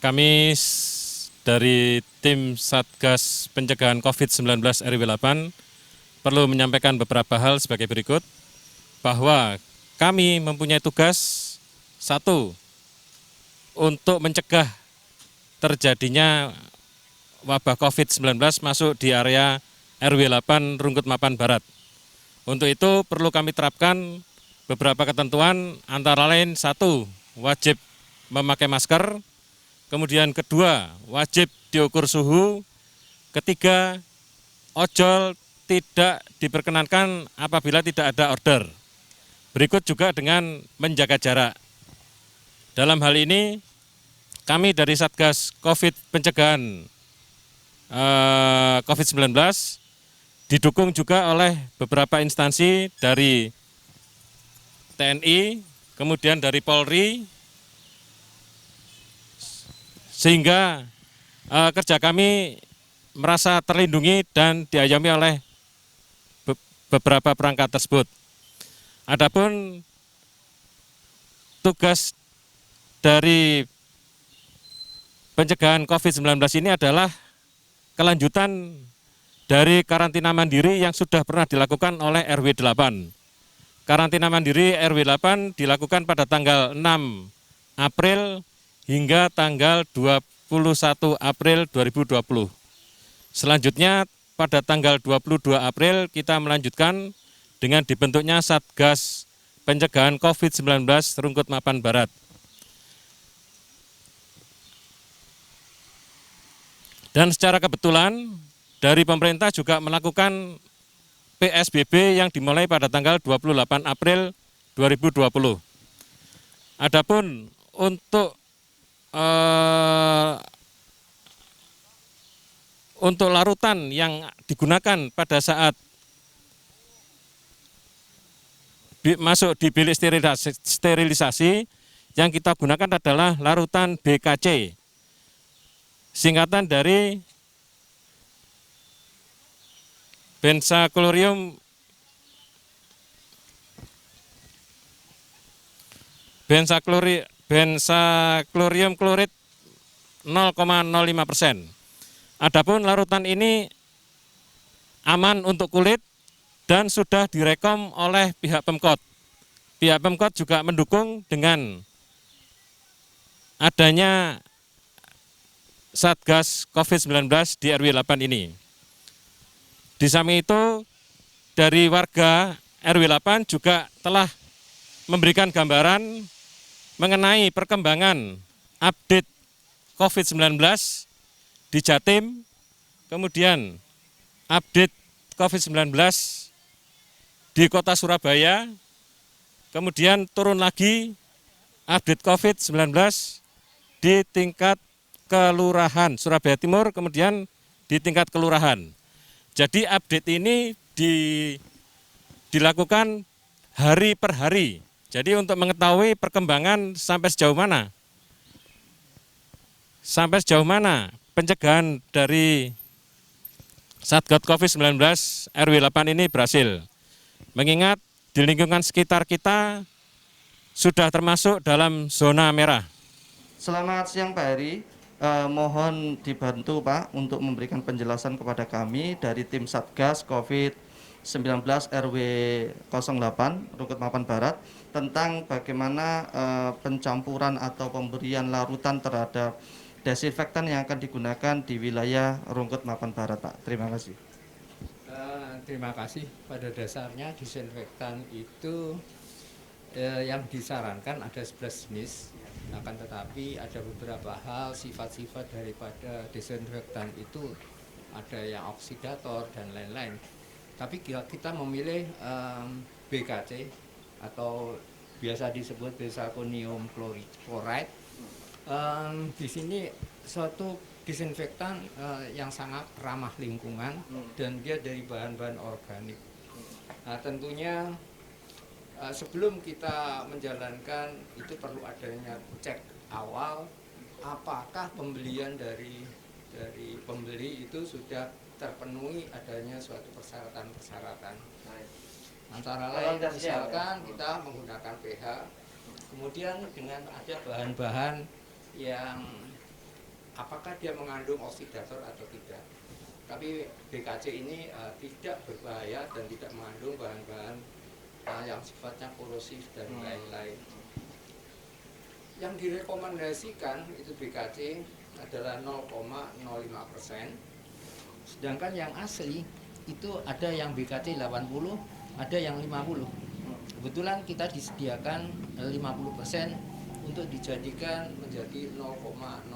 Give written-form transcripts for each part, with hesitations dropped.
Kami dari tim Satgas Pencegahan COVID-19 RW 8 perlu menyampaikan beberapa hal sebagai berikut, bahwa kami mempunyai tugas satu, untuk mencegah terjadinya wabah COVID-19 masuk di area RW 8 Rungkut Mapan Barat. Untuk itu perlu kami terapkan beberapa ketentuan, antara lain satu, wajib memakai masker. Kemudian kedua, wajib diukur suhu. Ketiga, ojol tidak diperkenankan apabila tidak ada order. Berikut juga dengan menjaga jarak. Dalam hal ini, kami dari Satgas Pencegahan COVID-19 didukung juga oleh beberapa instansi dari TNI, kemudian dari Polri, sehingga kerja kami merasa terlindungi dan diayomi oleh beberapa perangkat tersebut. Adapun tugas dari pencegahan COVID-19 ini adalah kelanjutan dari karantina mandiri yang sudah pernah dilakukan oleh RW 8. Karantina mandiri RW 8 dilakukan pada tanggal 6 April hingga tanggal 21 April 2020. Selanjutnya pada tanggal 22 April kita melanjutkan dengan dibentuknya Satgas Pencegahan COVID-19 Rungkut Mapan Barat. Dan secara kebetulan dari pemerintah juga melakukan PSBB yang dimulai pada tanggal 28 April 2020. Adapun untuk larutan yang digunakan pada saat masuk di bilik sterilisasi, yang kita gunakan adalah larutan BKC, singkatan dari bensaklorium klorid 0,05%. Adapun larutan ini aman untuk kulit dan sudah direkom oleh pihak Pemkot. Pihak Pemkot juga mendukung dengan adanya Satgas COVID-19 di RW 8 ini. Di samping itu, dari warga RW 8 juga telah memberikan gambaran mengenai perkembangan update COVID-19 di Jatim, kemudian update COVID-19 di Kota Surabaya, kemudian turun lagi update COVID-19 di tingkat kelurahan Surabaya Timur, kemudian di tingkat kelurahan. Jadi update ini dilakukan hari per hari. Jadi untuk mengetahui perkembangan sampai sejauh mana pencegahan dari Satgas COVID-19 RW 8 ini berhasil. Mengingat di lingkungan sekitar kita sudah termasuk dalam zona merah. Selamat siang Pak Heri. Mohon dibantu Pak untuk memberikan penjelasan kepada kami dari tim Satgas COVID-19 RW 08 Rungkut Mapan Barat tentang bagaimana pencampuran atau pemberian larutan terhadap desinfektan yang akan digunakan di wilayah Rungkut Mapan Barat Pak. Terima kasih. Terima kasih. Pada dasarnya disinfektan itu yang disarankan ada 11 jenis, akan tetapi ada beberapa hal sifat-sifat daripada desinfektan itu ada yang oksidator dan lain-lain. Tapi kita memilih BKC atau biasa disebut benzalkonium chloride. Di sini suatu disinfektan yang sangat ramah lingkungan dan dia dari bahan-bahan organik. Nah, tentunya sebelum kita menjalankan itu perlu adanya cek awal apakah pembelian dari pembeli itu sudah terpenuhi adanya suatu persyaratan-persyaratan. Antara lain misalkan kita menggunakan pH, kemudian dengan ada bahan-bahan yang apakah dia mengandung oksidator atau tidak. Tapi BKC ini tidak berbahaya dan tidak mengandung bahan-bahan yang sifatnya korosif dan lain-lain. Yang direkomendasikan itu BKC adalah 0,05%. Sedangkan yang asli itu ada yang BKC 80, ada yang 50. Kebetulan kita disediakan 50% untuk dijadikan menjadi 0,01%.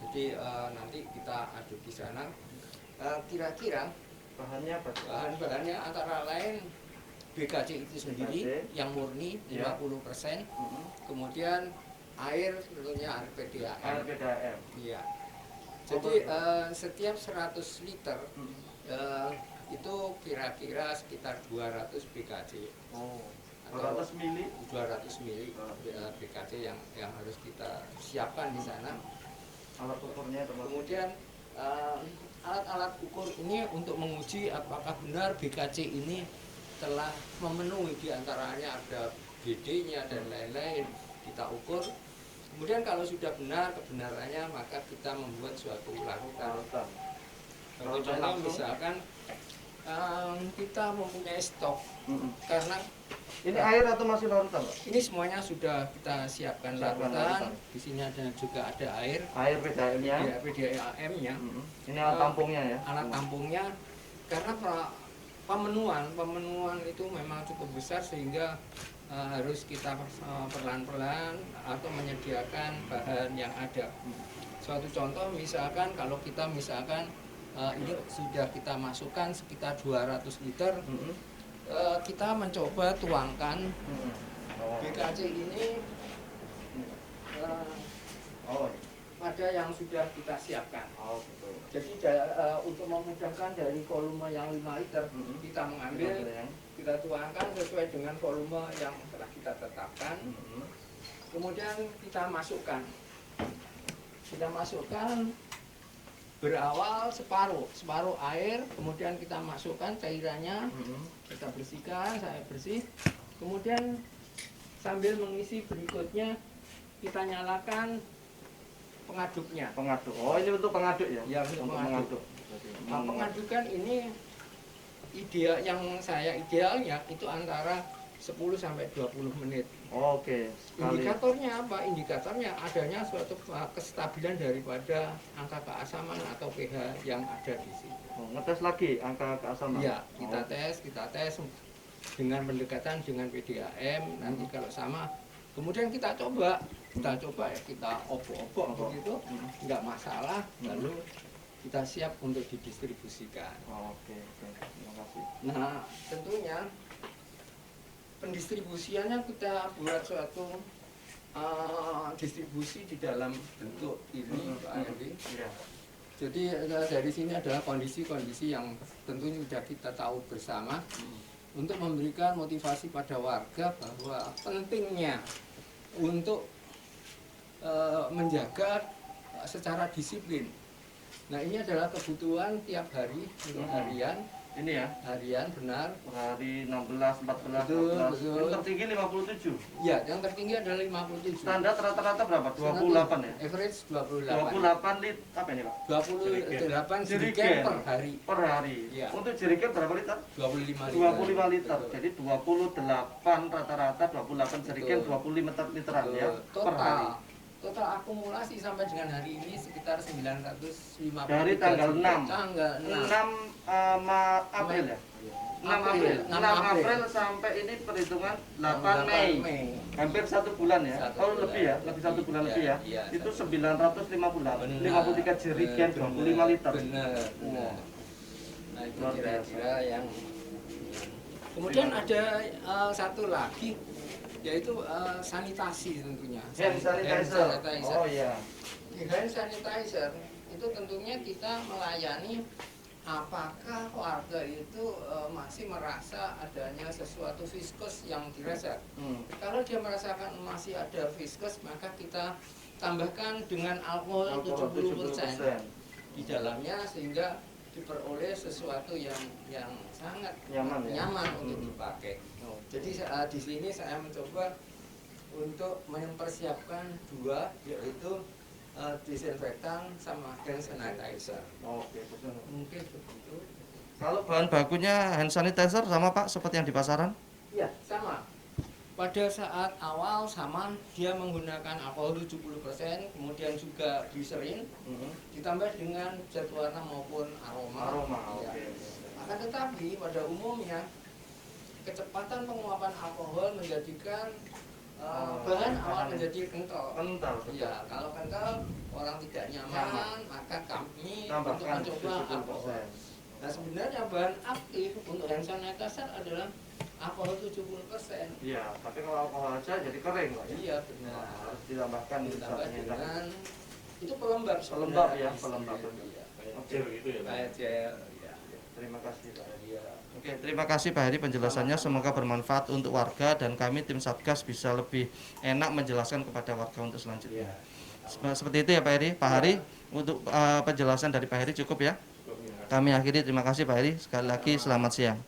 Jadi nanti kita aduk di sana. Kira-kira bahan-bahannya antara lain BKC itu sendiri yang murni 50%, kemudian air tentunya air PDAM. Iya. Jadi setiap 100 liter itu kira-kira sekitar 200 BKC. 200 mili BKC yang harus kita siapkan di sana. Alat ukurnya kemudian alat-alat ukur ini untuk menguji apakah benar BKC ini telah memenuhi, diantaranya ada BD-nya dan lain-lain, kita ukur. Kemudian kalau sudah benar kebenarannya maka kita membuat suatu larutan. Contohnya misalkan kita mempunyai stok karena ini air atau masih larutan Pak? Ini semuanya sudah kita siapkan larutan. Di sini juga ada air. Air PDAM-nya. Ya, PDAM-nya. Ini alat tampungnya ya. Alat tampungnya karena pemenuhan itu memang cukup besar sehingga harus kita perlahan-pelan atau menyediakan bahan yang ada. Suatu contoh misalkan kalau kita ini sudah kita masukkan sekitar 200 liter, kita mencoba tuangkan BKC ini pada yang sudah kita siapkan. Jadi untuk memudahkan dari volume yang 5 liter kita mengambil, kita tuangkan sesuai dengan volume yang telah kita tetapkan. Kemudian kita masukkan berawal separuh air, kemudian kita masukkan cairannya, kita bersihkan, saya bersih. Kemudian sambil mengisi berikutnya kita nyalakan pengaduknya. Pengaduk. Oh, ini untuk pengaduk ya? Ya, untuk pengaduk. Nah, pengadukan ini idealnya itu antara 10 sampai 20 menit. Oke. Indikatornya apa? Indikatornya adanya suatu kestabilan daripada angka keasaman atau pH yang ada di sini. Ngetes lagi angka keasaman. Iya, kita tes. dengan pendekatan dengan PDAM. Nanti kalau sama, kemudian kita coba ya, kita obok-obok begitu, nggak masalah. Lalu kita siap untuk didistribusikan. Oke, terima kasih. Nah, tentunya pendistribusiannya kita buat suatu distribusi di dalam bentuk ini, Pak Hendy. Iya. Jadi dari sini adalah kondisi-kondisi yang tentunya sudah kita tahu bersama untuk memberikan motivasi pada warga bahwa pentingnya untuk menjaga secara disiplin. Nah, ini adalah kebutuhan tiap hari untuk harian. Ini ya, Harian benar. per hari 16, 14, Betul, 14. betul. Yang tertinggi 57. Ya, yang tertinggi adalah 57. Standar rata-rata berapa? 28 ya? Average 28. 28 liter apa ini, Pak? 28 jerigen Jerigen per hari. Per hari. Iya. Untuk jerigen berapa liter? 25 liter. 25 liter. Betul. Jadi 28 rata-rata 28 jerigen Betul. 25 literan ya Betul. per hari. Total akumulasi sampai dengan hari ini sekitar 950. Dari tanggal 6. Tanggal 6. 6 April ya? 6 April. 6 April sampai ini perhitungan 8 Mei. Hampir 1 bulan ya. Satu Oh, bulan. lebih ya, lebih 1 bulan Iya, lebih ya. iya, Itu 1 950 Benar. 53 jerigen 25 liter. Benar. Wah. Nah, itu Luar kira-kira yang kemudian ada satu lagi yaitu sanitasi tentunya. Hand sanitizer. Oh iya. Di hand sanitizer itu tentunya kita melayani apakah warga itu masih merasa adanya sesuatu viskus yang dirasa. Kalau dia merasakan masih ada viskus, maka kita tambahkan dengan alkohol 70% di dalamnya sehingga diperoleh sesuatu yang sangat Nyaman ya? untuk dipakai. Jadi di sini saya mencoba untuk mempersiapkan dua, yaitu disinfektan sama hand sanitizer. Oke, betul. Mungkin begitu. Kalau bahan bakunya hand sanitizer sama Pak seperti yang di pasaran? Ya, sama. Pada saat awal sama, dia menggunakan alkohol 70%, kemudian juga gliserin, ditambah dengan zat warna maupun aroma. Ya. Oke. Akan tetapi pada umumnya kecepatan penguapan alkohol menjadikan bahan awal menjadi kental. Kental. Iya, kalau kental orang tidak nyaman, maka kami untuk Tambahkan mencoba alkohol. 70%. Nah, sebenarnya bahan aktif untuk hand sanitizer adalah alkohol 70%. Iya, tapi kalau alkohol aja jadi kering Pak. Iya, benar. Harus ditambahkan Ditambah misalnya. dengan itu pelembab Pelembab sebenarnya. ya, pelembab. Iya, Gel gitu ya, Pak? kayak gel. Iya. Terima kasih Pak. Iya. Oke, terima kasih Pak Heri penjelasannya. Semoga bermanfaat untuk warga dan kami tim Satgas bisa lebih enak menjelaskan kepada warga untuk selanjutnya. Seperti itu ya Pak Heri. Pak Hari, untuk penjelasan dari Pak Heri cukup ya. Kami akhiri, terima kasih Pak Heri. Sekali lagi selamat siang.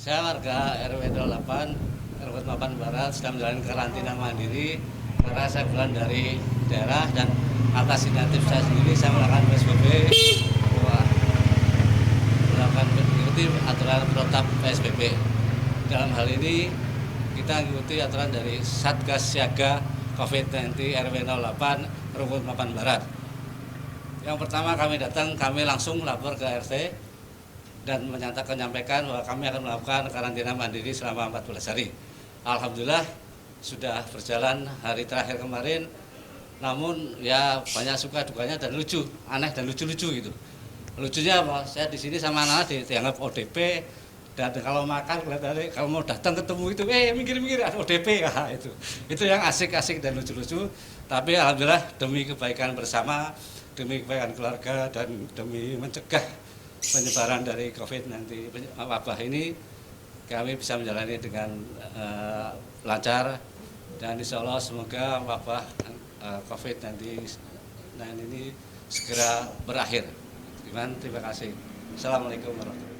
Saya warga RW 08, RW 8 Barat sedang menjalani karantina mandiri karena saya pulang dari daerah dan atas inisiatif saya sendiri saya melakukan PSBB, mengikuti aturan protap PSBB. Dalam hal ini kita mengikuti aturan dari Satgas Siaga COVID-19 RW 08 RW 8 Barat. Yang pertama kami datang, kami langsung lapor ke RT dan menyampaikan bahwa kami akan melakukan karantina mandiri selama 14 hari. Alhamdulillah sudah berjalan hari terakhir kemarin, namun ya banyak suka dukanya dan lucu, aneh dan lucu-lucu gitu. Lucunya apa? Saya di sini sama anak-anak dianggap ODP, dan kalau makan kelihatannya kalau mau datang ketemu itu minggir-minggir ada ODP ya itu yang asik-asik dan lucu-lucu. Tapi alhamdulillah demi kebaikan bersama, demi kebaikan keluarga dan demi mencegah penyebaran dari COVID-19 wabah ini, kami bisa menjalani dengan lancar dan insya Allah semoga wabah COVID-19 ini segera berakhir. Terima kasih. Assalamualaikum warahmatullahi wabarakatuh.